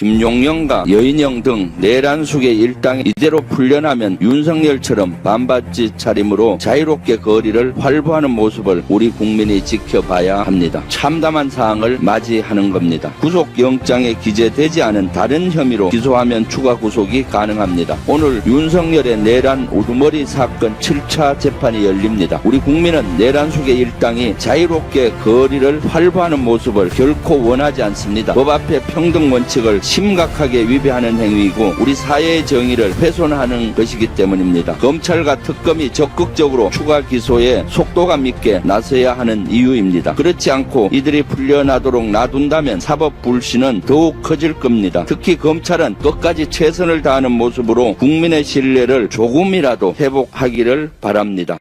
김용영과 여인영 등 내란숙의 일당이 이대로 풀려나면 윤석열처럼 반바지 차림으로 자유롭게 거리를 활보하는 모습을 우리 국민이 지켜봐야 합니다. 참담한 사항을 맞이하는 겁니다. 구속영장에 기재되지 않은 다른 혐의로 기소하면 추가 구속이 가능합니다. 오늘 윤석열의 내란 우두머리 사건 7차 재판이 열립니다. 우리 국민은 내란숙의 일당이 자유롭게 거리를 활보하는 모습을 결코 원하지 않습니다. 법 앞에 평등 원칙을 심각하게 위배하는 행위이고 우리 사회의 정의를 훼손하는 것이기 때문입니다. 검찰과 특검이 적극적으로 추가 기소에 속도감 있게 나서야 하는 이유입니다. 그렇지 않고 이들이 풀려나도록 놔둔다면 사법 불신은 더욱 커질 겁니다. 특히 검찰은 끝까지 최선을 다하는 모습으로 국민의 신뢰를 조금이라도 회복하기를 바랍니다.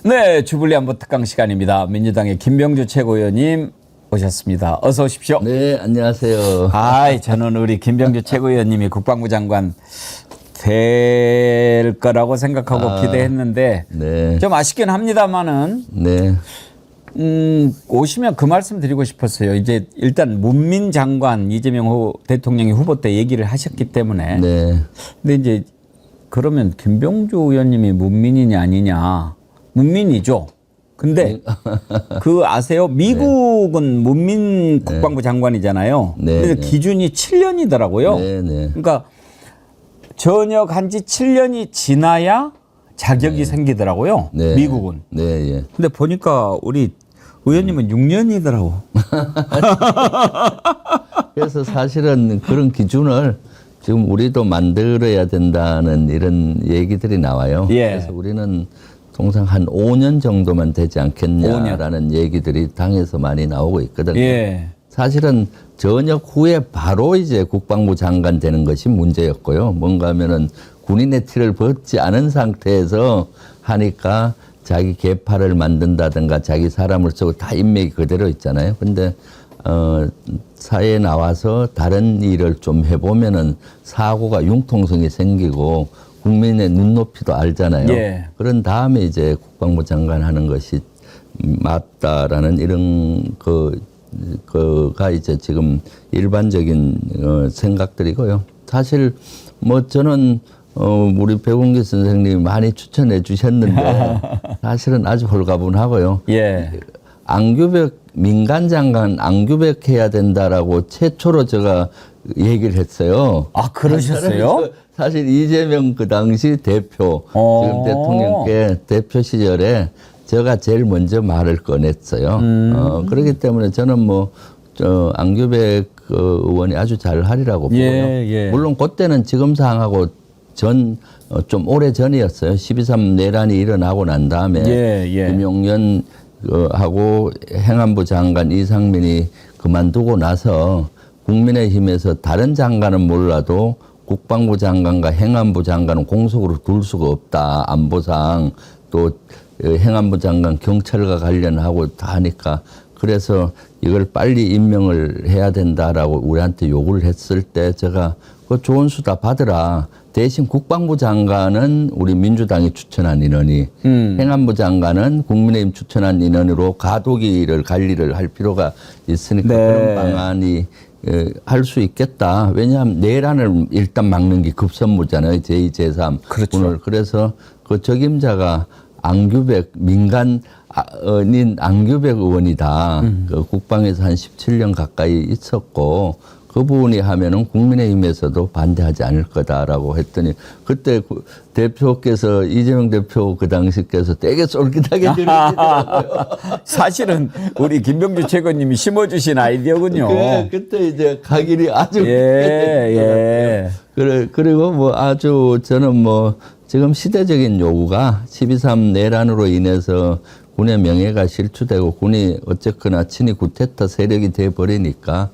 네, 주불리 안보 특강 시간입니다. 민주당의 김병주 최고위원님 오셨습니다. 어서 오십시오. 네, 안녕하세요. 저는 우리 김병주 최고위원님이 국방부 장관 될 거라고 생각하고 기대했는데 네. 좀 아쉽긴 합니다만은 네. 오시면 그 말씀 드리고 싶었어요. 이제 일단 문민 장관 이재명 대통령이 후보 때 얘기를 하셨기 때문에. 네. 근데 이제 그러면 김병주 의원님이 문민이냐 아니냐. 문민이죠. 근데 그 아세요? 미국은 문민 국방부 장관이잖아요. 네, 그래서 네. 기준이 7년이더라고요. 네, 네. 그러니까 전역한 지 7년이 지나야 자격이 생기더라고요. 네. 미국은. 네, 예. 근데 보니까 우리 의원님은 6년이더라고. 그래서 사실은 그런 기준을 지금 우리도 만들어야 된다는 이런 얘기들이 나와요. 예. 그래서 우리는 통상 한 5년 정도만 되지 않겠냐라는 5년. 얘기들이 당에서 많이 나오고 있거든요. 예. 사실은 전역 후에 바로 이제 국방부 장관 되는 것이 문제였고요. 뭔가 하면은 군인의 티를 벗지 않은 상태에서 하니까 자기 계파를 만든다든가 자기 사람을 쓰고 다 인맥이 그대로 있잖아요. 근데 사회에 나와서 다른 일을 좀 해보면은 사고가 융통성이 생기고 국민의 눈높이도 알잖아요. 예. 그런 다음에 이제 국방부 장관 하는 것이 맞다라는 이런 그가 이제 지금 일반적인 생각들이고요. 사실 뭐 저는 우리 백운기 선생님이 많이 추천해 주셨는데 사실은 아주 홀가분하고요. 예. 안규백 민간 장관 안규백 해야 된다라고 최초로 제가 얘기를 했어요. 아, 그러셨어요? 사실 이재명 그 당시 대표 지금 대통령께 대표 시절에 제가 제일 먼저 말을 꺼냈어요. 그렇기 때문에 저는 뭐 안규백 의원이 아주 잘 하리라고 보고요. 예. 물론 그때는 지금 상황하고 좀 오래 전이었어요. 12.3 내란이 일어나고 난 다음에 김용현 하고 행안부 장관 이상민이 그만두고 나서 국민의힘에서 다른 장관은 몰라도 국방부 장관과 행안부 장관은 공석으로 둘 수가 없다. 안보상 또 행안부 장관 경찰과 관련하고 다 하니까 그래서 이걸 빨리 임명을 해야 된다라고 우리한테 요구를 했을 때 제가 그 좋은 수다 받으라. 대신 국방부 장관은 우리 민주당이 추천한 인원이 행안부 장관은 국민의힘 추천한 인원으로 가도기를 관리를 할 필요가 있으니까 그런 방안이 할 수 있겠다. 왜냐하면 내란을 일단 막는 게 급선무잖아요. 제2, 제3. 그렇죠. 오늘 그래서 그 적임자가 안규백 민간인 안규백 의원이다. 그 국방에서 한 17년 가까이 있었고 그분이 하면은 국민의힘에서도 반대하지 않을 거다라고 했더니 그때 대표께서 이재명 대표 그 당시께서 되게 쫄깃하게 들으시더라고요. 사실은 우리 김병주 최고님이 심어주신 아이디어군요. 그때 이제 각일이 아주 예. 그리고 뭐 아주 저는 뭐 지금 시대적인 요구가 12.3 내란으로 인해서 군의 명예가 실추되고 군이 어쨌거나 친위 구테타 세력이 돼버리니까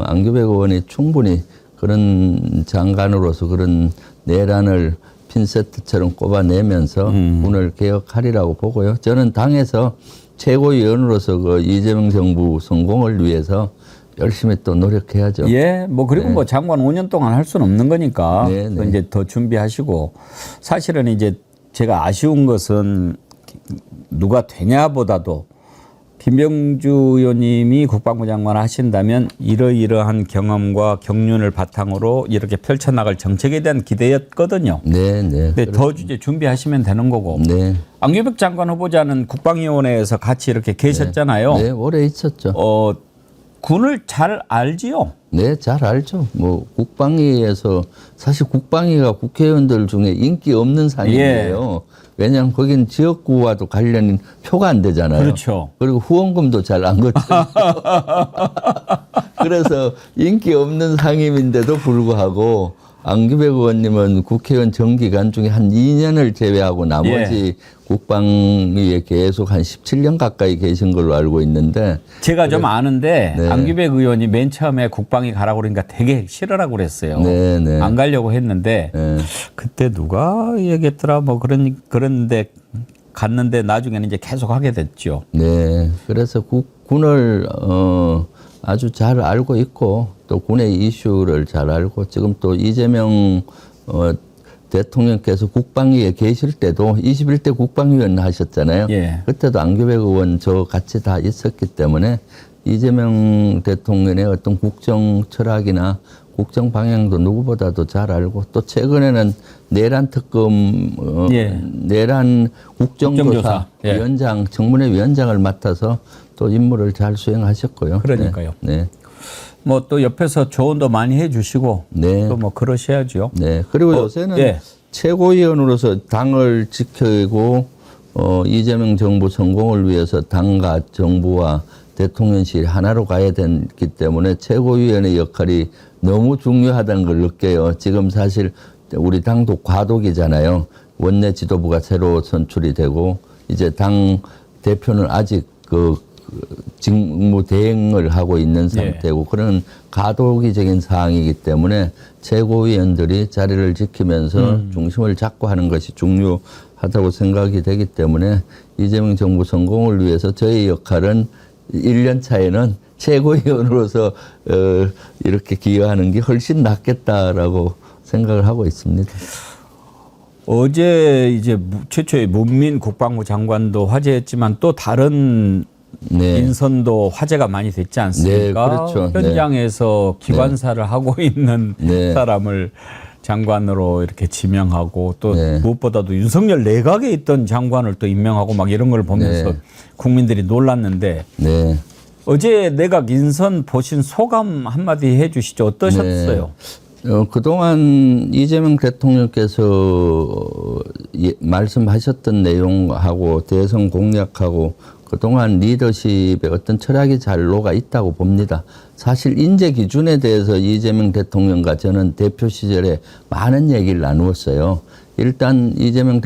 안규백 의원이 충분히 그런 장관으로서 그런 내란을 핀세트처럼 꼽아내면서 군을 개혁하리라고 보고요. 저는 당에서 최고위원으로서 그 이재명 정부 성공을 위해서 열심히 또 노력해야죠. 예, 뭐 그리고 뭐 장관 5년 동안 할 수는 없는 거니까 네. 이제 더 준비하시고 사실은 이제 제가 아쉬운 것은 누가 되냐보다도 김병주 의원님이 국방부 장관 하신다면 이러이러한 경험과 경륜을 바탕으로 이렇게 펼쳐나갈 정책에 대한 기대였거든요. 네, 네. 근데 더 이제 준비하시면 되는 거고. 네. 안규백 장관 후보자는 국방위원회에서 같이 이렇게 계셨잖아요. 네, 오래 있었죠. 군을 잘 알지요? 네, 잘 알죠. 뭐 국방위에서 사실 국방위가 국회의원들 중에 인기 없는 상임이에요. 왜냐하면 거기는 지역구와도 관련이 표가 안 되잖아요. 그렇죠. 그리고 후원금도 잘 안 거쳐요. 그래서 인기 없는 상임인데도 불구하고 안규백 의원님은 국회의원 정기간 중에 한 2년을 제외하고 나머지 국방위에 계속 한 17년 가까이 계신 걸로 알고 있는데 제가 좀 아는데 네. 안규백 의원이 맨 처음에 국방위 가라고 그러니까 되게 싫으라고 그랬어요. 네, 네. 안 가려고 했는데 네. 그때 누가 얘기했더라 뭐 그런데 갔는데 나중에는 이제 계속 하게 됐죠. 네. 그래서 군을 아주 잘 알고 있고 또 군의 이슈를 잘 알고 지금 또 이재명 대통령께서 국방위에 계실 때도 21대 국방위원 하셨잖아요. 예. 그때도 안규백 의원 저 같이 다 있었기 때문에 이재명 대통령의 어떤 국정 철학이나 국정 방향도 누구보다도 잘 알고 또 최근에는 내란 특검, 내란 국정조사 위원장, 청문회 위원장을 맡아서 또 임무를 잘 수행하셨고요. 그러니까요. 네. 뭐 또 옆에서 조언도 많이 해주시고 네. 또 뭐 그러셔야죠. 네. 그리고 요새는 최고위원으로서 당을 지키고 이재명 정부 성공을 위해서 당과 정부와 대통령실 하나로 가야 되기 때문에 최고위원의 역할이 너무 중요하다는 걸 느껴요. 지금 사실 우리 당도 과도기잖아요. 원내 지도부가 새로 선출이 되고 이제 당 대표는 아직 직무 대행을 하고 있는 상태고 그런 가도기적인 상황이기 때문에 최고위원들이 자리를 지키면서 중심을 잡고 하는 것이 중요하다고 생각이 되기 때문에 이재명 정부 성공을 위해서 저희 역할은 1년 차에는 최고위원으로서 이렇게 기여하는 게 훨씬 낫겠다라고 생각을 하고 있습니다. 어제 이제 최초의 문민 국방부 장관도 화제였지만 또 다른 인선도 화제가 많이 됐지 않습니까? 네, 그렇죠. 현장에서 기관사를 하고 있는 사람을 장관으로 이렇게 지명하고 또 무엇보다도 윤석열 내각에 있던 장관을 또 임명하고 막 이런 걸 보면서 국민들이 놀랐는데 어제 내각 인선 보신 소감 한마디 해 주시죠. 어떠셨어요? 그동안 이재명 대통령께서 말씀하셨던 내용하고 대선 공약하고 그동안 리더십에 어떤 철학이 잘 녹아 있다고 봅니다. 사실 인재 기준에 대해서 이재명 대통령과 저는 대표 시절에 많은 얘기를 나누었어요. 일단 이재명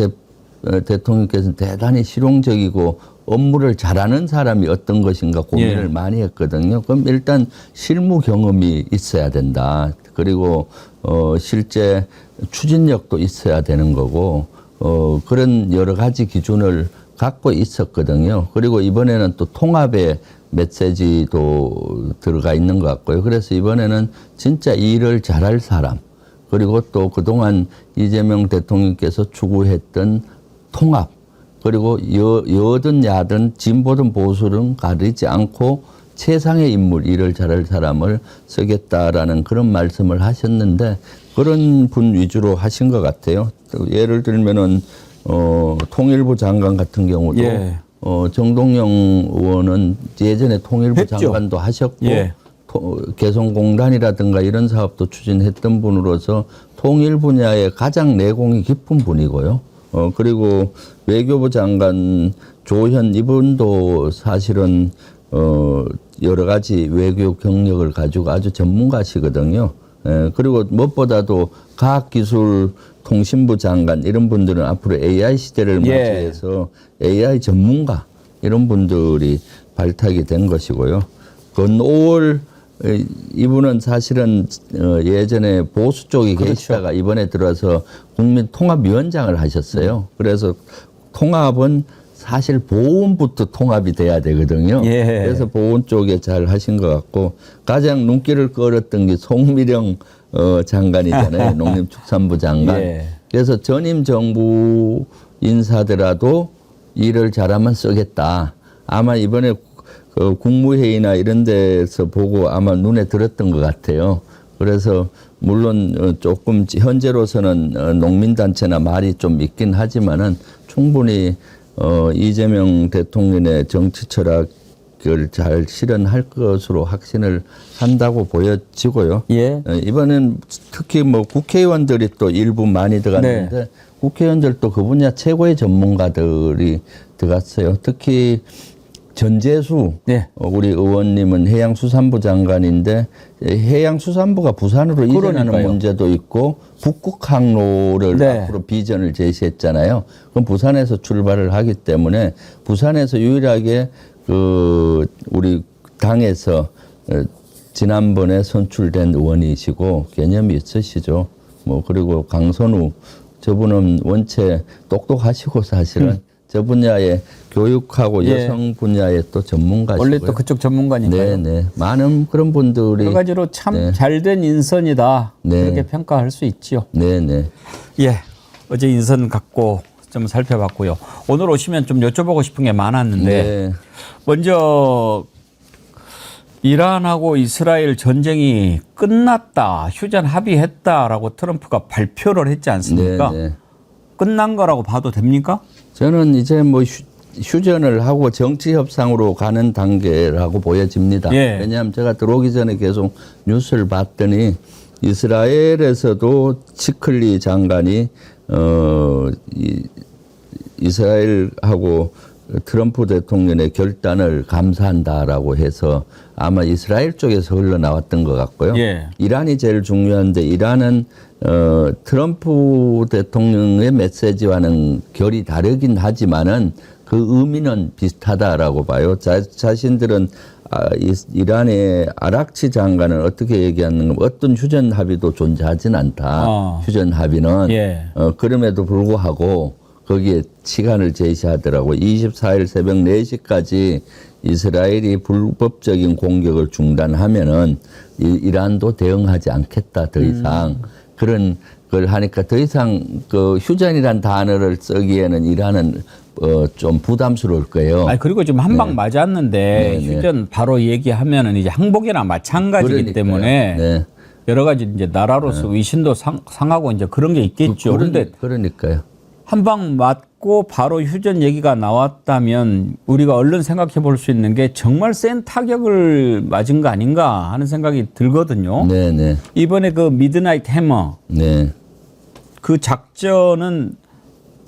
대통령께서는 대단히 실용적이고 업무를 잘하는 사람이 어떤 것인가 고민을 많이 했거든요. 그럼 일단 실무 경험이 있어야 된다. 그리고 실제 추진력도 있어야 되는 거고 그런 여러 가지 기준을 갖고 있었거든요. 그리고 이번에는 또 통합의 메시지도 들어가 있는 것 같고요. 그래서 이번에는 진짜 일을 잘할 사람 그리고 또 그동안 이재명 대통령께서 추구했던 통합 그리고 여든 야든 진보든 보수든 가리지 않고 최상의 인물 일을 잘할 사람을 쓰겠다라는 그런 말씀을 하셨는데 그런 분 위주로 하신 것 같아요. 예를 들면은 통일부 장관 같은 경우도 정동영 의원은 예전에 통일부 장관도 하셨고 개성공단이라든가 이런 사업도 추진했던 분으로서 통일 분야에 가장 내공이 깊은 분이고요. 그리고 외교부 장관 조현 이분도 사실은 여러 가지 외교 경력을 가지고 아주 전문가시거든요. 그리고 무엇보다도 과학기술통신부 장관 이런 분들은 앞으로 AI 시대를 맞이해서 AI 전문가 이런 분들이 발탁이 된 것이고요. 건오월 이분은 사실은 예전에 보수 쪽에 계시다가 이번에 들어서 국민통합위원장을 하셨어요. 그래서 통합은 사실 보훈부터 통합이 돼야 되거든요. 그래서 보훈 쪽에 잘 하신 것 같고 가장 눈길을 끌었던 게 송미령 장관이잖아요. 농림축산부 장관. 그래서 전임 정부 인사더라도 일을 잘하면 쓰겠다. 아마 이번에 국무회의나 이런 데서 보고 아마 눈에 들었던 것 같아요. 그래서 물론 조금 현재로서는 농민단체나 말이 좀 있긴 하지만은 충분히 이재명 대통령의 정치 철학을 잘 실현할 것으로 확신을 한다고 보여지고요. 예. 이번엔 특히 뭐 국회의원들이 또 일부 많이 들어갔는데 네. 국회의원들도 그 분야 최고의 전문가들이 들어갔어요. 특히 전재수 네. 우리 의원님은 해양수산부 장관인데 해양수산부가 부산으로 이전하는 문제도 있고 북극 항로를 네. 앞으로 비전을 제시했잖아요. 그럼 부산에서 출발을 하기 때문에 부산에서 유일하게 우리 당에서 지난번에 선출된 의원이시고 개념이 있으시죠. 뭐 그리고 강선우 저분은 원체 똑똑하시고 사실은 저 분야에 교육하고 예. 여성 분야에 또 전문가시고요. 원래 또 그쪽 전문가니까요. 네네. 많은 그런 분들이 여러 가지로 참 잘된 인선이다. 네. 그렇게 평가할 수 있지요. 네네. 예, 어제 인선 갖고 좀 살펴봤고요. 오늘 오시면 좀 여쭤보고 싶은 게 많았는데 네. 먼저 이란하고 이스라엘 전쟁이 끝났다, 휴전 합의했다라고 트럼프가 발표를 했지 않습니까? 네네. 끝난 거라고 봐도 됩니까? 저는 이제 뭐 휴전을 하고 정치 협상으로 가는 단계라고 보여집니다. 예. 왜냐하면 제가 들어오기 전에 계속 뉴스를 봤더니 이스라엘에서도 치클리 장관이 이스라엘하고 트럼프 대통령의 결단을 감사한다라고 해서 아마 이스라엘 쪽에서 흘러나왔던 것 같고요. 예. 이란이 제일 중요한데 이란은 트럼프 대통령의 메시지와는 결이 다르긴 하지만은 그 의미는 비슷하다라고 봐요. 자신들은 이란의 아락치 장관은 어떻게 얘기하는가, 어떤 휴전 합의도 존재하진 않다. 휴전 합의는 예. 그럼에도 불구하고 거기에 시간을 제시하더라고요. 24일 새벽 4시까지 이스라엘이 불법적인 공격을 중단하면은 이란도 대응하지 않겠다, 더 이상. 그런 걸 하니까 더 이상 그 휴전이란 단어를 쓰기에는 이란은 좀 부담스러울 거예요. 아니, 그리고 지금 한 방 네. 맞았는데 네, 휴전 바로 얘기하면은 이제 항복이나 마찬가지이기 그러니까요. 때문에 네. 여러 가지 이제 나라로서 위신도 상하고 이제 그런 게 있겠죠. 그런데 그러니까요. 한 방 맞고 바로 휴전 얘기가 나왔다면 우리가 얼른 생각해 볼 수 있는 게 정말 센 타격을 맞은 거 아닌가 하는 생각이 들거든요. 네네. 이번에 그 미드나잇 해머 네. 그 작전은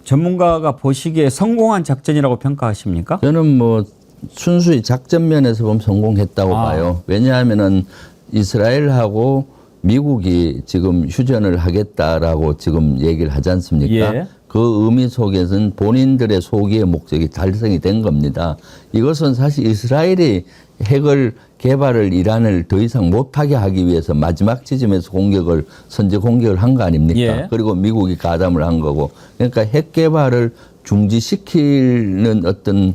전문가가 보시기에 성공한 작전이라고 평가하십니까? 저는 뭐 순수히 작전 면에서 보면 성공했다고 봐요. 왜냐하면은 이스라엘하고 미국이 지금 휴전을 하겠다라고 지금 얘기를 하지 않습니까? 예. 그 의미 속에서는 본인들의 소기의 목적이 달성이 된 겁니다. 이것은 사실 이스라엘이 핵을 개발을 이란을 더 이상 못하게 하기 위해서 마지막 지점에서 선제 공격을 한 거 아닙니까? 예. 그리고 미국이 가담을 한 거고. 그러니까 핵 개발을 중지시키는 어떤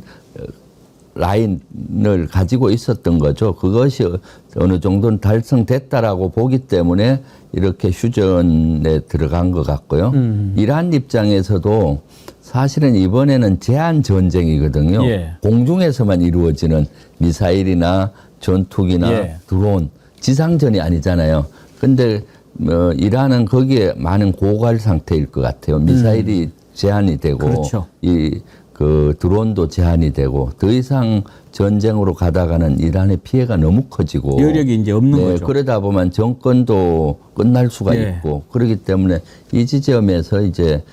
라인을 가지고 있었던 거죠. 그것이 어느 정도는 달성됐다라고 보기 때문에 이렇게 휴전에 들어간 것 같고요. 이란 입장에서도 사실은 이번에는 제한 전쟁이거든요. 예. 공중에서만 이루어지는 미사일이나 전투기나 예. 드론, 지상전이 아니잖아요. 근데 이란은 거기에 많은 고갈 상태일 것 같아요. 미사일이 제한이 되고 그렇죠. 그 드론도 제한이 되고 더 이상 전쟁으로 가다가는 이란의 피해가 너무 커지고 여력이 이제 없는 거죠. 그러다 보면 정권도 끝날 수가 있고 그렇기 때문에 이 지점에서 이제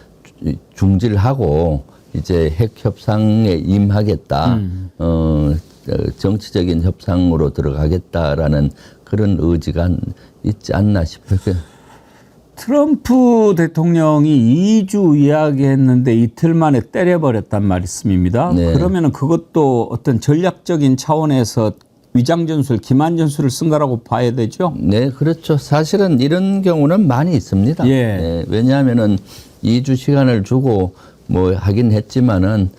중지를 하고 이제 핵 협상에 임하겠다. 정치적인 협상으로 들어가겠다라는 그런 의지가 있지 않나 싶어요. 트럼프 대통령이 2주 이야기했는데 이틀 만에 때려버렸단 말씀입니다. 네. 그러면은 그것도 어떤 전략적인 차원에서 위장전술, 기만전술을 쓴 거라고 봐야 되죠? 네, 그렇죠. 사실은 이런 경우는 많이 있습니다. 예. 네, 왜냐하면은 2주 시간을 주고 뭐 하긴 했지만은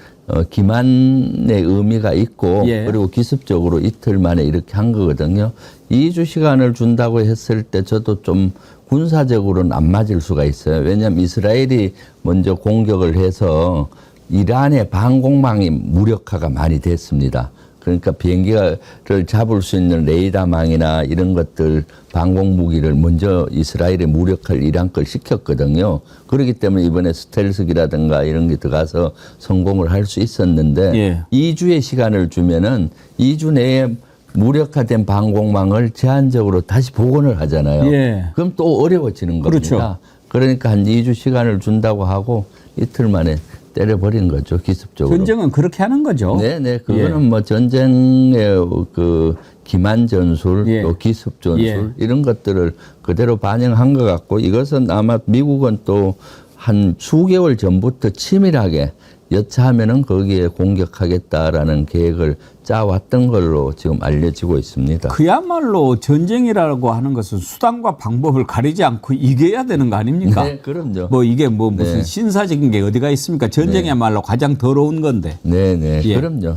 기만의 의미가 있고 예. 그리고 기습적으로 이틀 만에 이렇게 한 거거든요. 2주 시간을 준다고 했을 때 저도 좀 군사적으로는 안 맞을 수가 있어요. 왜냐하면 이스라엘이 먼저 공격을 해서 이란의 방공망이 무력화가 많이 됐습니다. 그러니까 비행기를 잡을 수 있는 레이더망이나 이런 것들 방공 무기를 먼저 이스라엘에 무력화를 이란 걸 시켰거든요. 그렇기 때문에 이번에 스텔스기라든가 이런 게 들어가서 성공을 할 수 있었는데 예. 2주의 시간을 주면은 2주 내에 무력화된 방공망을 제한적으로 다시 복원을 하잖아요. 예. 그럼 또 어려워지는 겁니다. 그렇죠. 그러니까 한 2주 시간을 준다고 하고 이틀 만에 때려버린 거죠, 기습적으로. 전쟁은 그렇게 하는 거죠. 네네. 그거는 뭐 전쟁의 그 기만 전술, 예. 또 기습 전술 예. 이런 것들을 그대로 반영한 것 같고 이것은 아마 미국은 또 한 수개월 전부터 치밀하게 여차하면은 거기에 공격하겠다라는 계획을 짜왔던 걸로 지금 알려지고 있습니다. 그야말로 전쟁이라고 하는 것은 수단과 방법을 가리지 않고 이겨야 되는 거 아닙니까? 네, 그럼요. 뭐 이게 뭐 무슨 네. 신사적인 게 어디가 있습니까? 전쟁이야말로 가장 더러운 건데. 네네. 예. 그럼요.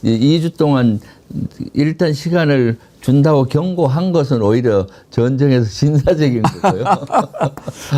2주 동안 일단 시간을 준다고 경고한 것은 오히려 전쟁에서 신사적인 거고요.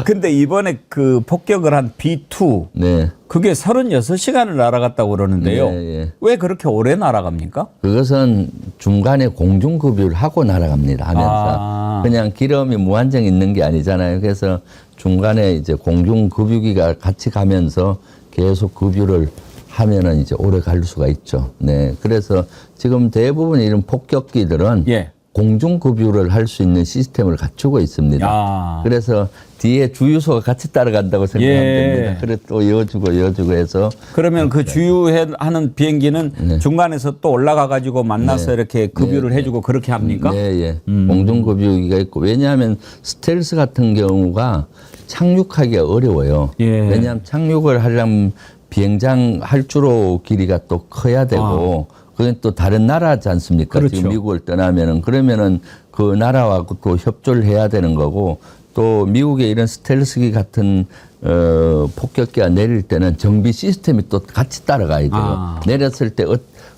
근데 이번에 그 폭격을 한 B2 네. 그게 36시간을 날아갔다고 그러는데요. 네, 예. 왜 그렇게 오래 날아갑니까? 그것은 중간에 공중급유를 하고 날아갑니다. 하면서. 아. 그냥 기름이 무한정 있는 게 아니잖아요. 그래서 중간에 이제 공중급유기가 같이 가면서 계속 급유를 하면은 이제 오래 갈 수가 있죠. 네. 그래서 지금 대부분 이런 폭격기들은 예. 공중급유를 할 수 있는 시스템을 갖추고 있습니다. 아. 그래서 뒤에 주유소가 같이 따라간다고 생각하면 예. 됩니다. 그래 또 이어주고 해서 그러면 그 주유하는 비행기는 중간에서 또 올라가 가지고 만나서 이렇게 급유를 해주고 그렇게 합니까? 네, 예. 공중급유기가 있고 왜냐하면 스텔스 같은 경우가 착륙하기가 어려워요. 예. 왜냐하면 착륙을 하려면 비행장 활주로 길이가 또 커야 되고 그건 또 다른 나라지 않습니까? 그렇죠. 지금 미국을 떠나면은 그러면은 그 나라와 또 협조를 해야 되는 거고 또 미국의 이런 스텔스기 같은 폭격기가 내릴 때는 정비 시스템이 또 같이 따라가야 돼요. 아. 내렸을 때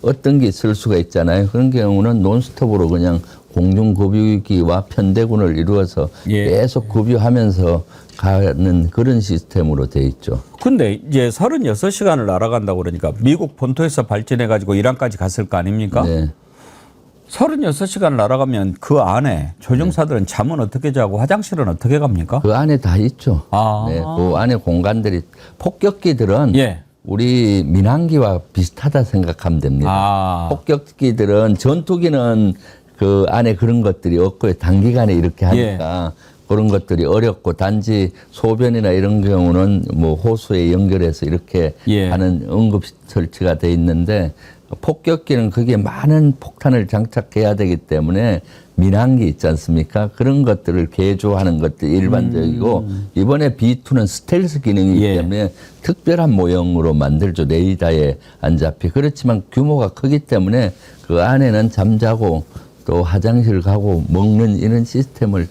어떤 게 있을 수가 있잖아요. 그런 경우는 논스톱으로 그냥 공중급유기와 편대군을 이루어서 예. 계속 급유하면서 가는 그런 시스템으로 돼 있죠. 근데 이제 36시간을 날아간다고 그러니까 미국 본토에서 발전해 가지고 이란까지 갔을 거 아닙니까? 네. 36시간을 날아가면 그 안에 조종사들은 잠은 어떻게 자고 화장실은 어떻게 갑니까? 그 안에 다 있죠. 아. 네, 그 안에 공간들이 폭격기들은 예. 우리 민항기와 비슷하다 생각하면 됩니다. 아. 폭격기들은 전투기는 그 안에 그런 것들이 없고요. 단기간에 이렇게 하니까 그런 것들이 어렵고 단지 소변이나 이런 경우는 뭐 호수에 연결해서 이렇게 하는 응급 설치가 돼 있는데 폭격기는 거기에 많은 폭탄을 장착해야 되기 때문에 민항기 있지 않습니까? 그런 것들을 개조하는 것들이 일반적이고 이번에 B2는 스텔스 기능이기 때문에 특별한 모형으로 만들죠. 레이더에 안 잡히. 그렇지만 규모가 크기 때문에 그 안에는 잠자고 또 화장실 가고 먹는 이런 시스템을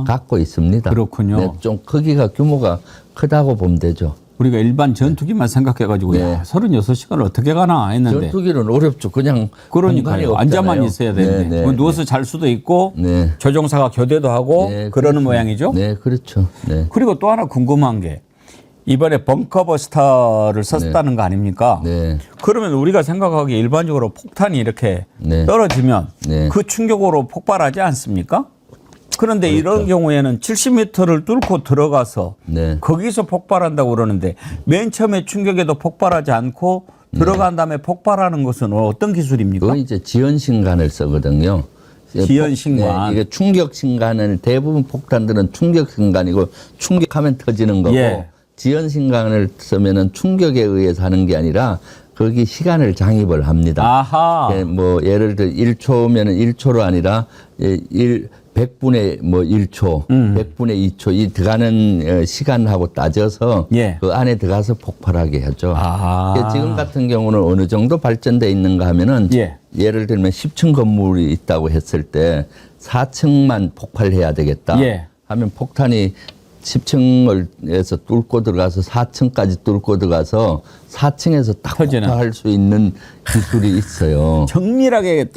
갖고 있습니다. 그렇군요. 네, 좀 크기가 규모가 크다고 보면 되죠. 우리가 일반 전투기만 생각해가지고 야, 36시간을 어떻게 가나 했는데 전투기는 어렵죠. 그냥 그러니까요. 앉아만 있어야 되는데 뭐 누워서 잘 수도 있고 조종사가 교대도 하고 그러는 모양이죠. 네, 그렇죠. 네. 그리고 또 하나 궁금한 게 이번에 벙커버스터를 썼다는 거 아닙니까? 네. 그러면 우리가 생각하기에 일반적으로 폭탄이 이렇게 떨어지면 그 충격으로 폭발하지 않습니까? 그런데 이런 경우에는 70m를 뚫고 들어가서 거기서 폭발한다고 그러는데 맨 처음에 충격에도 폭발하지 않고 들어간 다음에 폭발하는 것은 어떤 기술입니까? 그건 이제 지연신간을 쓰거든요. 지연신간. 이게 충격신간은 대부분 폭탄들은 충격신간이고 충격하면 터지는 거고 지연신간을 쓰면은 충격에 의해서 하는 게 아니라 거기 시간을 장입을 합니다. 아하. 뭐 예를 들어 1초면은 1초로 아니라 100분의 뭐 1초, 100분의 2초 이 들어가는 시간하고 따져서 그 안에 들어가서 폭발하게 하죠. 지금 같은 경우는 어느 정도 발전돼 있는가 하면은 예를 들면 10층 건물이 있다고 했을 때 4층만 폭발해야 되겠다 하면 폭탄이 10층에서 뚫고 들어가서 4층까지 뚫고 들어가서 4층에서 딱 폭발할 수 있는 기술이 있어요. 정밀하게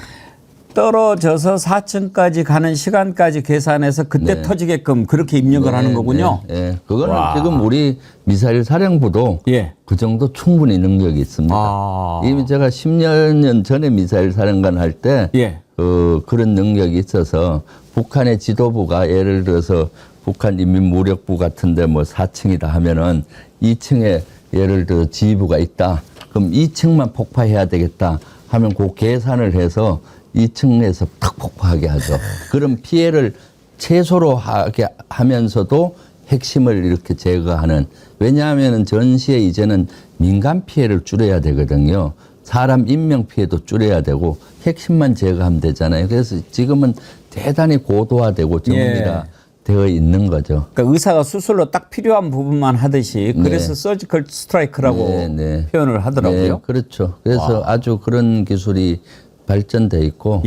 떨어져서 4층까지 가는 시간까지 계산해서 그때 네. 터지게끔 그렇게 입력을 하는 거군요. 네. 그거는 와. 지금 우리 미사일 사령부도 예. 그 정도 충분히 능력이 있습니다. 아. 이미 제가 10년 전에 미사일 사령관 할 때 예. 그런 능력이 있어서 북한의 지도부가 예를 들어서 북한 인민무력부 같은데 뭐 4층이다 하면은 2층에 예를 들어 지휘부가 있다. 그럼 2층만 폭파해야 되겠다 하면 그 계산을 해서 2층에서 탁 폭파하게 하죠. 그런 피해를 최소로 하게 하면서도 핵심을 이렇게 제거하는. 왜냐하면 전시에 이제는 민간 피해를 줄여야 되거든요. 사람 인명 피해도 줄여야 되고 핵심만 제거하면 되잖아요. 그래서 지금은 대단히 고도화되고 정밀화 되어 있는 거죠. 그러니까 의사가 수술로 딱 필요한 부분만 하듯이 그래서 서지컬 스트라이크라고 표현을 하더라고요. 네, 그렇죠. 그래서 아주 그런 기술이 발전돼 있고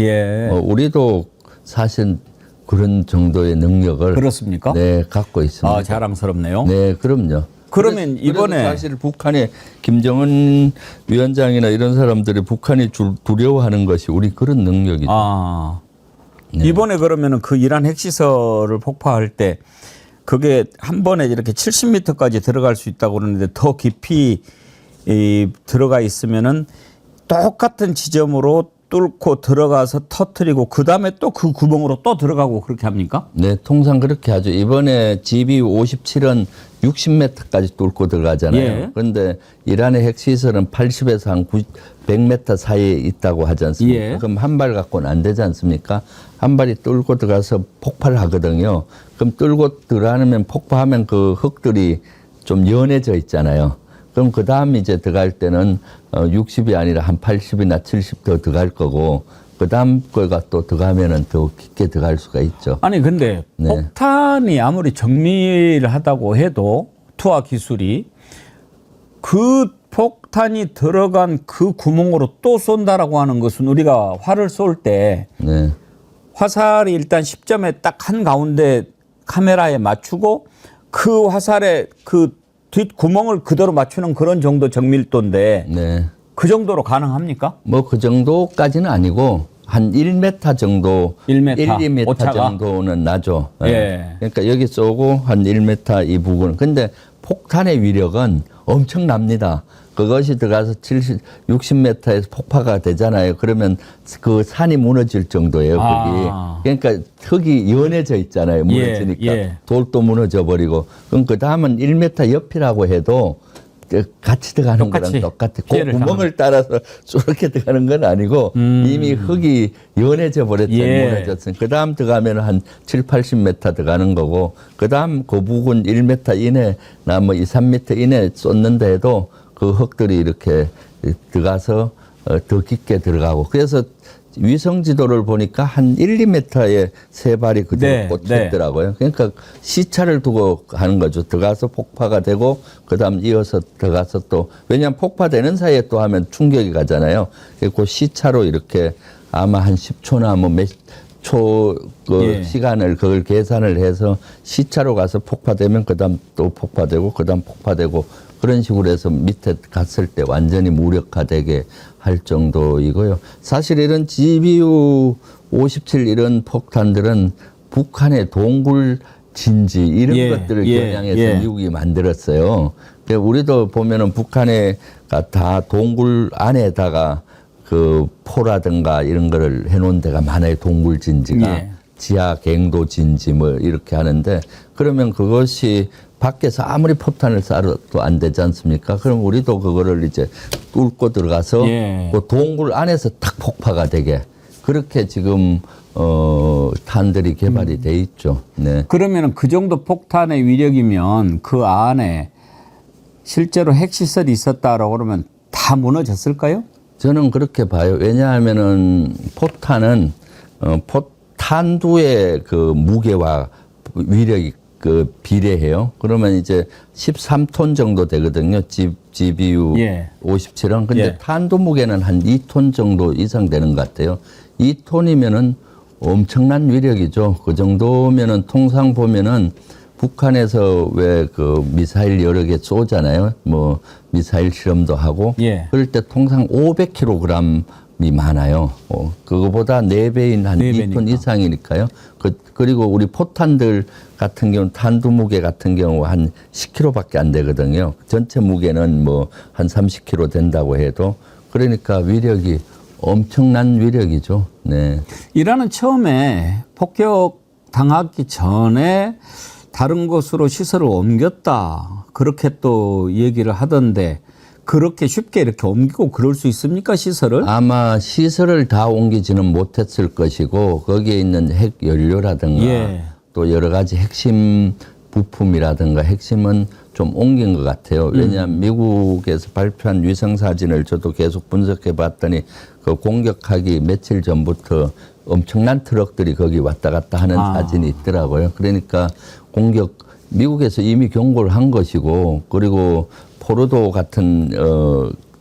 우리도 사실 그런 정도의 능력을 그렇습니까? 네, 갖고 있습니다. 아, 자랑스럽네요. 네, 그럼요. 그러면 이번에 사실 북한의 김정은 위원장이나 이런 사람들이 북한이 두려워하는 것이 우리 그런 능력이죠. 아. 이번에 그러면은 그 이란 핵시설을 폭파할 때 그게 한 번에 이렇게 70m까지 들어갈 수 있다고 그러는데 더 깊이 들어가 있으면은 똑같은 지점으로 뚫고 들어가서 터뜨리고 그 다음에 또 그 구멍으로 또 들어가고 그렇게 합니까? 네, 통상 그렇게 하죠. 이번에 GBU-57은 60m까지 뚫고 들어가잖아요. 그런데 이란의 핵시설은 80에서 한 100m 사이에 있다고 하지 않습니까? 그럼 한 발 갖고는 안 되지 않습니까? 한 발이 뚫고 들어가서 폭발을 하거든요. 그럼 뚫고 들어가면 폭파하면 그 흙들이 좀 연해져 있잖아요. 그럼 그 다음 이제 들어갈 때는 60이 아니라 한 80이나 70 더 들어갈 거고 그 다음 거가 또 들어가면은 더 깊게 들어갈 수가 있죠. 아니 근데 폭탄이 아무리 정밀하다고 해도 투하 기술이 그 폭탄이 들어간 그 구멍으로 또 쏜다라고 하는 것은 우리가 활을 쏠 때 화살이 일단 10점에 딱 한 가운데 카메라에 맞추고 그 화살의 그 뒷구멍을 그대로 맞추는 그런 정도 정밀도인데 그 정도로 가능합니까? 뭐 그 정도까지는 아니고 한 1m 정도, 1m, 2m 오차가? 정도는 나죠. 그러니까 여기 쏘고 한 1m 이 부분. 근데 폭탄의 위력은 엄청납니다. 그것이 들어가서 60m에서 폭파가 되잖아요. 그러면 그 산이 무너질 정도예요. 거기. 그러니까 흙이 연해져 있잖아요. 무너지니까 돌도 무너져 버리고. 그럼 그 다음은 1m 옆이라고 해도 같이 들어가는 거랑 똑같아. 그 구멍을 따라서 저렇게 들어가는 건 아니고 이미 흙이 연해져 버렸더니 무너졌으니 그 다음 들어가면 한 7, 80m 들어가는 거고 그 다음 그 부근 1m 이내나 뭐 2, 3m 이내 쏟는다 해도 그 흙들이 이렇게 들어가서 더 깊게 들어가고 그래서 위성 지도를 보니까 한 1, 2m의 세 발이 그대로 꽂혀 있더라고요. 그러니까 시차를 두고 하는 거죠. 들어가서 폭파가 되고 그다음 이어서 들어가서 또 왜냐하면 폭파되는 사이에 또 하면 충격이 가잖아요. 그 시차로 이렇게 아마 한 10초나 뭐 몇 초 그 시간을 그걸 계산을 해서 시차로 가서 폭파되면 그다음 또 폭파되고 그다음 폭파되고 그런 식으로 해서 밑에 갔을 때 완전히 무력화되게 할 정도이고요. 사실 이런 GBU-57 이런 폭탄들은 북한의 동굴 진지 이런 것들을 겨냥해서 미국이 만들었어요. 우리도 보면은 북한에 다 동굴 안에다가 그 포라든가 이런 거를 해놓은 데가 많아요. 동굴 진지가 지하 갱도 진지 뭐 이렇게 하는데 그러면 그것이 밖에서 아무리 폭탄을 쏴도 안 되지 않습니까? 그럼 우리도 그거를 이제 뚫고 들어가서 그 동굴 안에서 탁 폭파가 되게 그렇게 지금 탄들이 개발이 돼 있죠. 그러면은 그 정도 폭탄의 위력이면 그 안에 실제로 핵시설이 있었다라고 그러면 다 무너졌을까요? 저는 그렇게 봐요. 왜냐하면은 포탄은 포탄두의 그 무게와 위력이 그 비례해요. 그러면 이제 13톤 정도 되거든요. GBU-57은. 근데 탄두 무게는 한 2톤 정도 이상 되는 것 같아요. 2톤이면은 엄청난 위력이죠. 그 정도면은 통상 보면은 북한에서 왜 그 미사일 여러 개 쏘잖아요. 뭐 미사일 실험도 하고. 그럴 때 통상 500kg 많아요. 그거보다 4배인 한 2톤 이상이니까요. 그리고 우리 포탄들 같은 경우는 탄두 무게 같은 경우 한 10kg밖에 안 되거든요. 전체 무게는 뭐 한 30kg 된다고 해도 그러니까 위력이 엄청난 위력이죠. 네. 이란은 처음에 폭격 당하기 전에 다른 곳으로 시설을 옮겼다. 그렇게 또 얘기를 하던데 그렇게 쉽게 이렇게 옮기고 그럴 수 있습니까, 시설을? 아마 시설을 다 옮기지는 못했을 것이고 거기에 있는 핵 연료라든가 또 여러 가지 핵심 부품이라든가 핵심은 좀 옮긴 것 같아요. 왜냐하면 미국에서 발표한 위성 사진을 저도 계속 분석해 봤더니 그 공격하기 며칠 전부터 엄청난 트럭들이 거기 왔다 갔다 하는 사진이 있더라고요. 그러니까 미국에서 이미 경고를 한 것이고 그리고 포르도 같은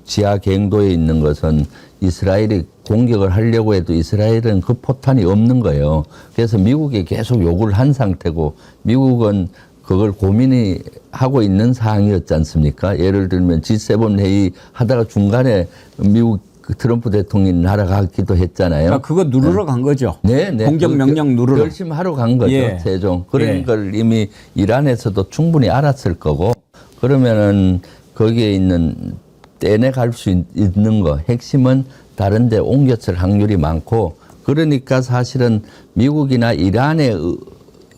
지하 갱도에 있는 것은 이스라엘이 공격을 하려고 해도 이스라엘은 그 포탄이 없는 거예요. 그래서 미국이 계속 요구를 한 상태고 미국은 그걸 고민이 하고 있는 사항이었지 않습니까? 예를 들면 G7 회의 하다가 중간에 미국 트럼프 대통령이 날아가기도 했잖아요. 그러니까 그거 누르러 간 거죠. 네. 공격 명령 누르러. 열심히 하러 간 거죠. 세종. 그런 걸 이미 이란에서도 충분히 알았을 거고 그러면은 거기에 있는 떼내갈 수 있는 거 핵심은 다른 데 옮겼을 확률이 많고 그러니까 사실은 미국이나 이란에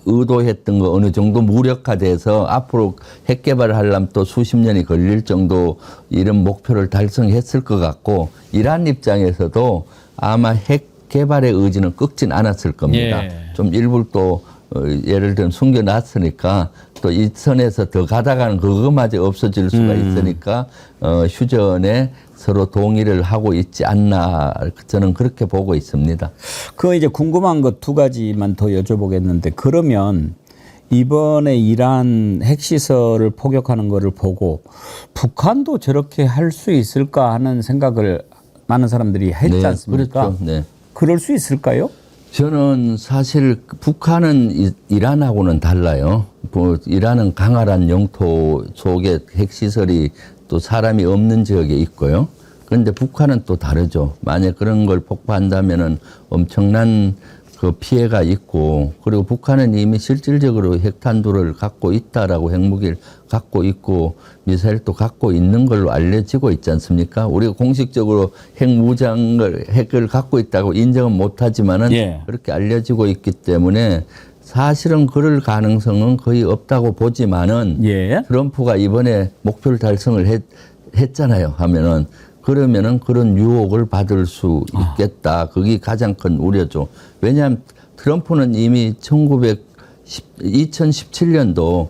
의도했던 거 어느 정도 무력화돼서 앞으로 핵 개발을 하려면 또 수십 년이 걸릴 정도 이런 목표를 달성했을 것 같고 이란 입장에서도 아마 핵 개발의 의지는 꺾진 않았을 겁니다. 좀 일부를 또 예를 들면 숨겨놨으니까 또 이 선에서 더 가다가는 그거마저 없어질 수가 있으니까 휴전에 서로 동의를 하고 있지 않나 저는 그렇게 보고 있습니다. 그 이제 궁금한 것 2가지만 더 여쭤보겠는데 그러면 이번에 이란 핵시설을 포격하는 거를 보고 북한도 저렇게 할 수 있을까 하는 생각을 많은 사람들이 했지 않습니까? 그렇죠. 네. 그럴 수 있을까요? 저는 사실 북한은 이란하고는 달라요. 이란은 강활한 영토 속에 핵시설이 또 사람이 없는 지역에 있고요. 그런데 북한은 또 다르죠. 만약 그런 걸 폭파한다면은 엄청난 그 피해가 있고 그리고 북한은 이미 실질적으로 핵탄두를 갖고 있다라고 핵무기를 갖고 있고 미사일도 갖고 있는 걸로 알려지고 있지 않습니까? 우리가 공식적으로 핵을 갖고 있다고 인정은 못하지만은 그렇게 알려지고 있기 때문에 사실은 그럴 가능성은 거의 없다고 보지만은 트럼프가 이번에 목표를 달성을 했잖아요. 하면은 그러면은 그런 유혹을 받을 수 있겠다. 그게 가장 큰 우려죠. 왜냐하면 트럼프는 이미 2017년도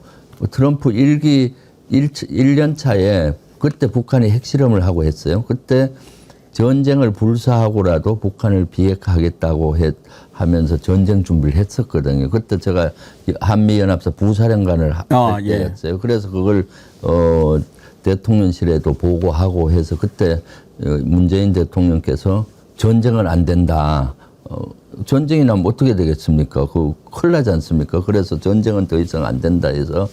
트럼프 1년 차에 그때 북한이 핵실험을 하고 했어요. 그때 전쟁을 불사하고라도 북한을 비핵화하겠다고 하면서 전쟁 준비를 했었거든요. 그때 제가 한미연합사 부사령관을 할 때였어요. 그래서 그걸 대통령실에도 보고하고 해서 그때 문재인 대통령께서 전쟁은 안 된다. 전쟁이 나면 어떻게 되겠습니까? 큰일 나지 않습니까? 그래서 전쟁은 더 이상 안 된다 해서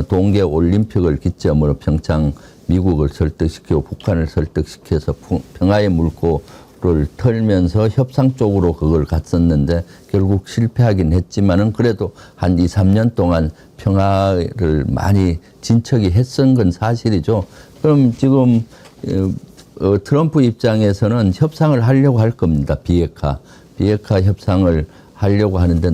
동계 올림픽을 기점으로 평창 미국을 설득시키고 북한을 설득시켜서 평화의 물꼬를 털면서 협상 쪽으로 그걸 갔었는데 결국 실패하긴 했지만은 그래도 한 2, 3년 동안 평화를 많이 진척이 했은 건 사실이죠. 그럼 지금 트럼프 입장에서는 협상을 하려고 할 겁니다. 비핵화 협상을 하려고 하는데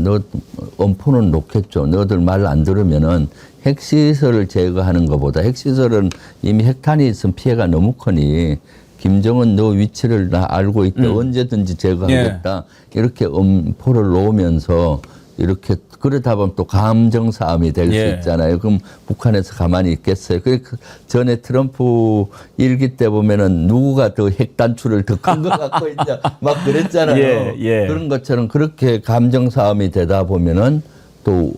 엄포는 놓겠죠. 너들 말 안 들으면은 핵시설을 제거하는 것보다 핵시설은 이미 핵탄이 있으면 피해가 너무 크니 김정은 너 위치를 나 알고 있다. 언제든지 제거하겠다. 이렇게 엄포를 놓으면서 이렇게 그러다 보면 또 감정 싸움이 될 수 있잖아요. 그럼 북한에서 가만히 있겠어요. 그 전에 트럼프 일기 때 보면은 누구가 더 핵 단추를 더 큰 거 갖고 있냐 막 그랬잖아요. 그런 것처럼 그렇게 감정 싸움이 되다 보면은 또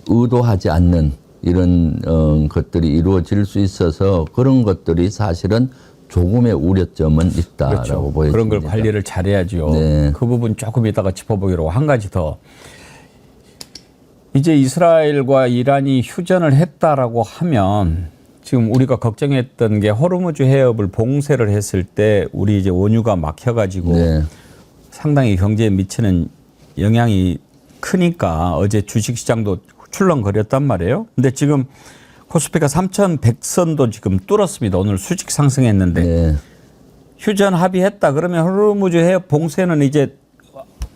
의도하지 않는 이런 것들이 이루어질 수 있어서 그런 것들이 사실은 조금의 우려점은 있다라고 보여집니다. 그런 걸 관리를 잘해야죠. 그 부분 조금 이따가 짚어보기로 한 가지 더. 이제 이스라엘과 이란이 휴전을 했다라고 하면 지금 우리가 걱정했던 게 호르무즈 해협을 봉쇄를 했을 때 우리 이제 원유가 막혀가지고 네. 상당히 경제에 미치는 영향이 크니까 어제 주식시장도 출렁거렸단 말이에요. 근데 지금 코스피가 3,100선도 지금 뚫었습니다. 오늘 수직 상승했는데 네. 휴전 합의했다 그러면 호르무즈 해협 봉쇄는 이제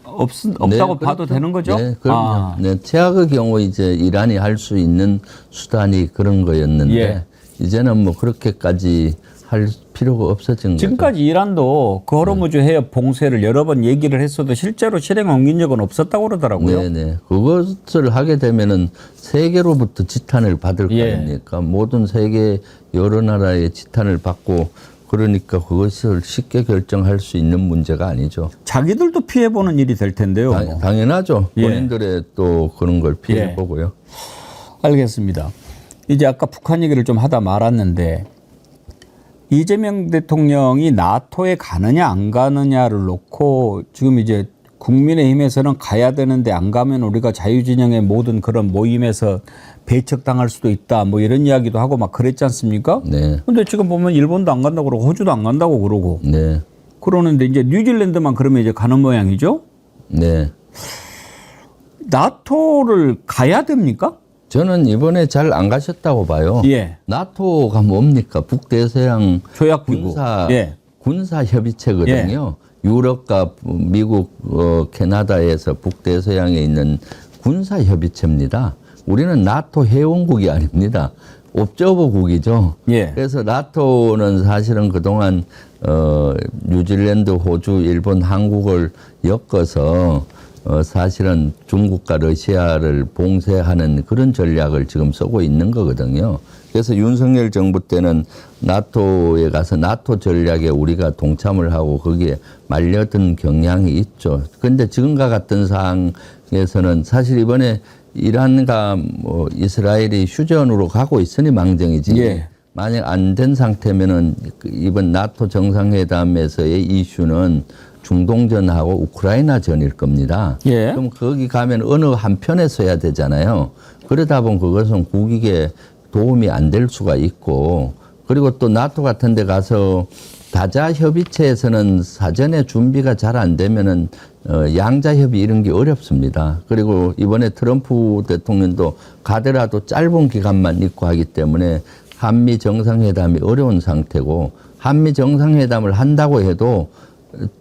없다고 네, 봐도 되는 거죠? 네, 그럼요. 네, 최악의 경우 이제 이란이 할 수 있는 수단이 그런 거였는데 예. 이제는 뭐 그렇게까지 할 필요가 없어진 거죠. 지금까지 이란도 그 호르무즈 해협 봉쇄를 여러 번 얘기를 했어도 실제로 실행 옮긴 적은 없었다고 그러더라고요. 네네. 그것을 하게 되면은 세계로부터 지탄을 받을 거 예. 아닙니까? 모든 세계 여러 나라의 지탄을 받고 그러니까 그것을 쉽게 결정할 수 있는 문제가 아니죠. 자기들도 피해보는 일이 될 텐데요. 당연하죠. 예. 본인들의 또 그런 걸 피해보고요. 알겠습니다. 이제 아까 북한 얘기를 좀 하다 말았는데 이재명 대통령이 나토에 가느냐 안 가느냐를 놓고 지금 이제 국민의힘에서는 가야 되는데 안 가면 우리가 자유진영의 모든 그런 모임에서 배척당할 수도 있다 뭐 이런 이야기도 하고 막 그랬지 않습니까? 네. 근데 지금 보면 일본도 안 간다고 그러고 호주도 안 간다고 그러고 네. 그러는데 이제 뉴질랜드만 그러면 이제 가는 모양이죠? 네. 나토를 가야 됩니까? 저는 이번에 잘 안 가셨다고 봐요. 예. 나토가 뭡니까? 북대서양 조약기구. 군사 협의체거든요. 유럽과 미국, 캐나다에서 북대서양에 있는 군사 협의체입니다. 우리는 나토 회원국이 아닙니다. 옵저버국이죠. 예. 그래서 나토는 사실은 그동안 뉴질랜드, 호주, 일본, 한국을 엮어서 사실은 중국과 러시아를 봉쇄하는 그런 전략을 지금 쓰고 있는 거거든요. 그래서 윤석열 정부 때는 나토에 가서 나토 전략에 우리가 동참을 하고 거기에 말려든 경향이 있죠. 그런데 지금과 같은 상황에서는 사실 이번에 이란과 뭐 이스라엘이 휴전으로 가고 있으니 망정이지. 예. 만약 안 된 상태면은 이번 나토 정상회담에서의 이슈는 중동전하고 우크라이나전일 겁니다. 예. 그럼 거기 가면 어느 한편에 서야 되잖아요. 그러다 보면 그것은 국익에 도움이 안 될 수가 있고 그리고 또 나토 같은 데 가서 다자 협의체에서는 사전에 준비가 잘 안 되면은 양자 협의 이런 게 어렵습니다. 그리고 이번에 트럼프 대통령도 가더라도 짧은 기간만 있고 하기 때문에 한미 정상회담이 어려운 상태고 한미 정상회담을 한다고 해도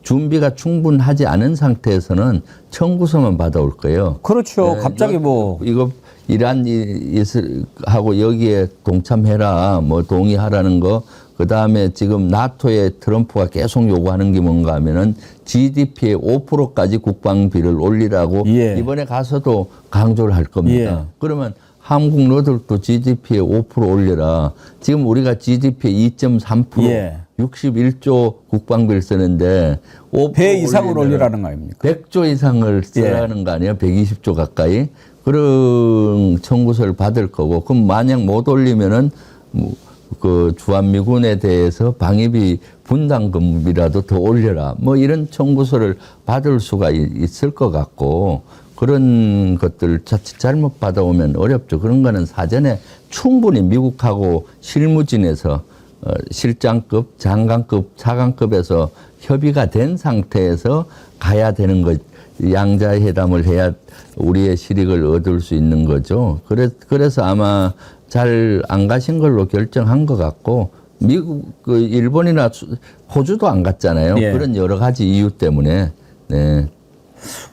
준비가 충분하지 않은 상태에서는 청구서만 받아올 거예요. 그렇죠. 네, 갑자기 뭐 이거 이란하고 여기에 동참해라, 뭐 동의하라는 거. 그 다음에 지금 나토에 트럼프가 계속 요구하는 게 뭔가 하면은 GDP의 5%까지 국방비를 올리라고 예. 이번에 가서도 강조를 할 겁니다. 예. 그러면 한국 너들도 GDP의 5% 올려라. 지금 우리가 GDP의 2.3% 예. 61조 국방비를 쓰는데 5배 이상을 올리라는 거 아닙니까? 100조 이상을 쓰라는 거 아니에요? 120조 가까이. 그런 청구서를 받을 거고, 그럼 만약 못 올리면은 그 주한미군에 대해서 방위비 분담금이라도 더 올려라. 뭐 이런 청구서를 받을 수가 있을 것 같고, 그런 것들 자칫 잘못 받아오면 어렵죠. 그런 거는 사전에 충분히 미국하고 실무진에서 실장급, 장관급, 차관급에서 협의가 된 상태에서 가야 되는 것. 양자회담을 해야 우리의 실익을 얻을 수 있는 거죠. 그래서 아마 잘 안 가신 걸로 결정한 것 같고, 미국, 일본이나 호주도 안 갔잖아요. 예. 그런 여러 가지 이유 때문에. 네.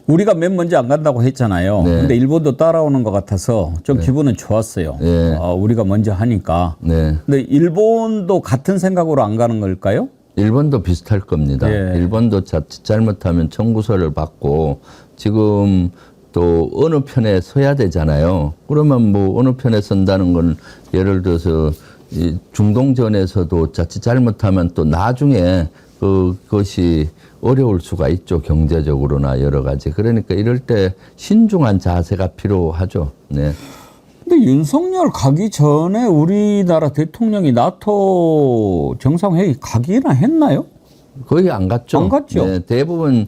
우리가 맨 먼저 안 간다고 했잖아요. 네. 근데 일본도 따라오는 것 같아서 좀 기분은 좋았어요. 네. 우리가 먼저 하니까. 네. 근데 일본도 같은 생각으로 안 가는 걸까요? 일본도 비슷할 겁니다. 예. 일본도 자칫 잘못하면 청구서를 받고 지금 또 어느 편에 서야 되잖아요. 그러면 뭐 어느 편에 선다는 건 예를 들어서 이 중동전에서도 자칫 잘못하면 또 나중에 그것이 어려울 수가 있죠. 경제적으로나 여러 가지. 그러니까 이럴 때 신중한 자세가 필요하죠. 네. 근데 윤석열 가기 전에 우리나라 대통령이 나토 정상회의 가기나 했나요? 거의 안 갔죠. 안 갔죠. 네, 대부분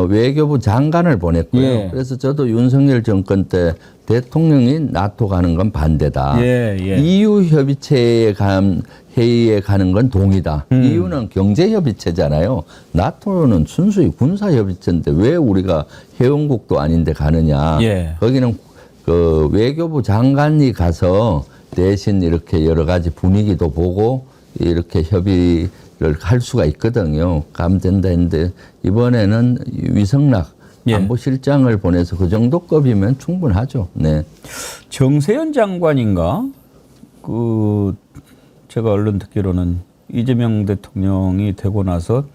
외교부 장관을 보냈고요. 예. 그래서 저도 윤석열 정권 때 대통령이 나토 가는 건 반대다. 예, 예. EU 협의체에 회의에 가는 건 동의다. EU는 경제 협의체잖아요. 나토는 순수히 군사 협의체인데 왜 우리가 회원국도 아닌데 가느냐. 예. 거기는 그 외교부 장관이 가서 대신 이렇게 여러 가지 분위기도 보고 이렇게 협의를 할 수가 있거든요. 가면 된다 했는데 이번에는 위성락 예. 안보실장을 보내서 그 정도 급이면 충분하죠. 네. 정세현 장관인가? 제가 얼른 듣기로는 이재명 대통령이 되고 나서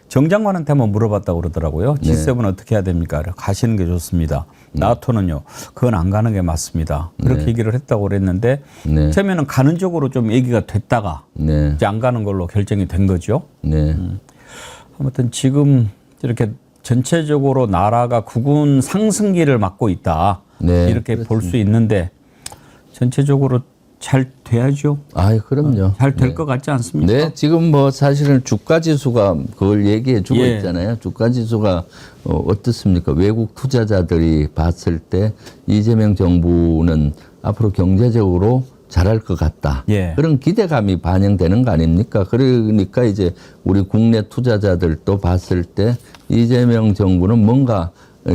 정 장관한테 한번 물어봤다고 그러더라고요. G7 어떻게 해야 됩니까? 가시는 게 좋습니다. 나토는요, 그건 안 가는 게 맞습니다. 그렇게 얘기를 했다고 그랬는데, 처음에는 가는 쪽으로 좀 얘기가 됐다가, 이제 안 가는 걸로 결정이 된 거죠. 아무튼 지금 이렇게 전체적으로 나라가 국군 상승기를 맞고 있다. 이렇게 볼 수 있는데, 전체적으로 잘 돼야죠. 아, 그럼요. 잘 될 것 같지 않습니까? 네, 지금 뭐 사실은 주가 지수가 그걸 얘기해 주고 있잖아요. 주가 지수가 어떻습니까? 외국 투자자들이 봤을 때 이재명 정부는 앞으로 경제적으로 잘할 것 같다. 그런 기대감이 반영되는 거 아닙니까? 그러니까 이제 우리 국내 투자자들도 봤을 때 이재명 정부는 뭔가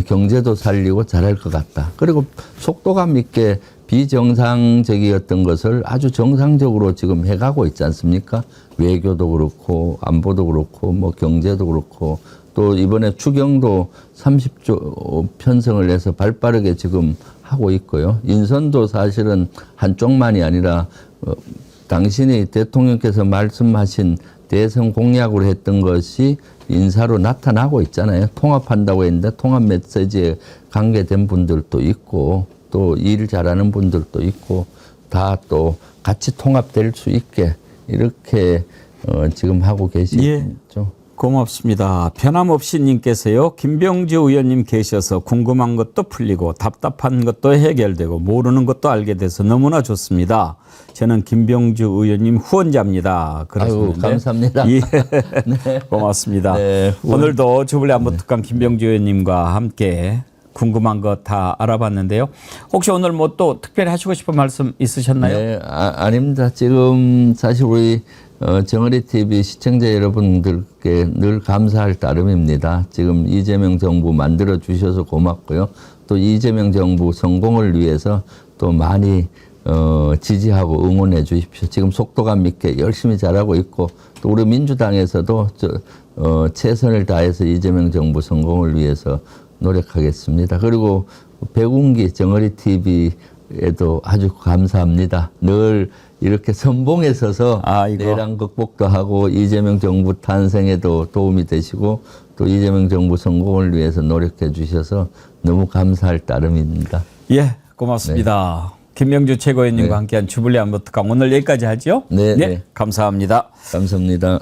경제도 살리고 잘할 것 같다. 그리고 속도감 있게 비정상적이었던 것을 아주 정상적으로 지금 해가고 있지 않습니까? 외교도 그렇고 안보도 그렇고 뭐 경제도 그렇고 또 이번에 추경도 30조 편성을 해서 발빠르게 지금 하고 있고요. 인선도 사실은 한쪽만이 아니라 당신이 대통령께서 말씀하신 대선 공약으로 했던 것이 인사로 나타나고 있잖아요. 통합한다고 했는데 통합 메시지에 관계된 분들도 있고 또 일 잘하는 분들도 있고 다 또 같이 통합될 수 있게 이렇게 지금 하고 계시죠. 고맙습니다. 변함없이 님께서요. 김병주 의원님 계셔서 궁금한 것도 풀리고 답답한 것도 해결되고 모르는 것도 알게 돼서 너무나 좋습니다. 저는 김병주 의원님 후원자입니다. 아유, 감사합니다. 예. 네. 고맙습니다. 네, 오늘도 주블리 안보특강 김병주 의원님과 함께 궁금한 거 다 알아봤는데요. 혹시 오늘 뭐 또 특별히 하시고 싶은 말씀 있으셨나요? 네, 아닙니다. 지금 사실 우리 정어리 TV 시청자 여러분들께 늘 감사할 따름입니다. 지금 이재명 정부 만들어 주셔서 고맙고요. 또 이재명 정부 성공을 위해서 또 많이 지지하고 응원해 주십시오. 지금 속도감 있게 열심히 잘하고 있고 또 우리 민주당에서도 최선을 다해서 이재명 정부 성공을 위해서 노력하겠습니다. 그리고 백운기 정어리 TV에도 아주 감사합니다. 늘 이렇게 선봉에 서서 내란 극복도 하고 이재명 정부 탄생에도 도움이 되시고 또 이재명 정부 성공을 위해서 노력해 주셔서 너무 감사할 따름입니다. 예, 고맙습니다. 네. 김명주 최고위원님과 함께한 주블리 안보특강 오늘 여기까지 하죠? 네, 감사합니다. 감사합니다.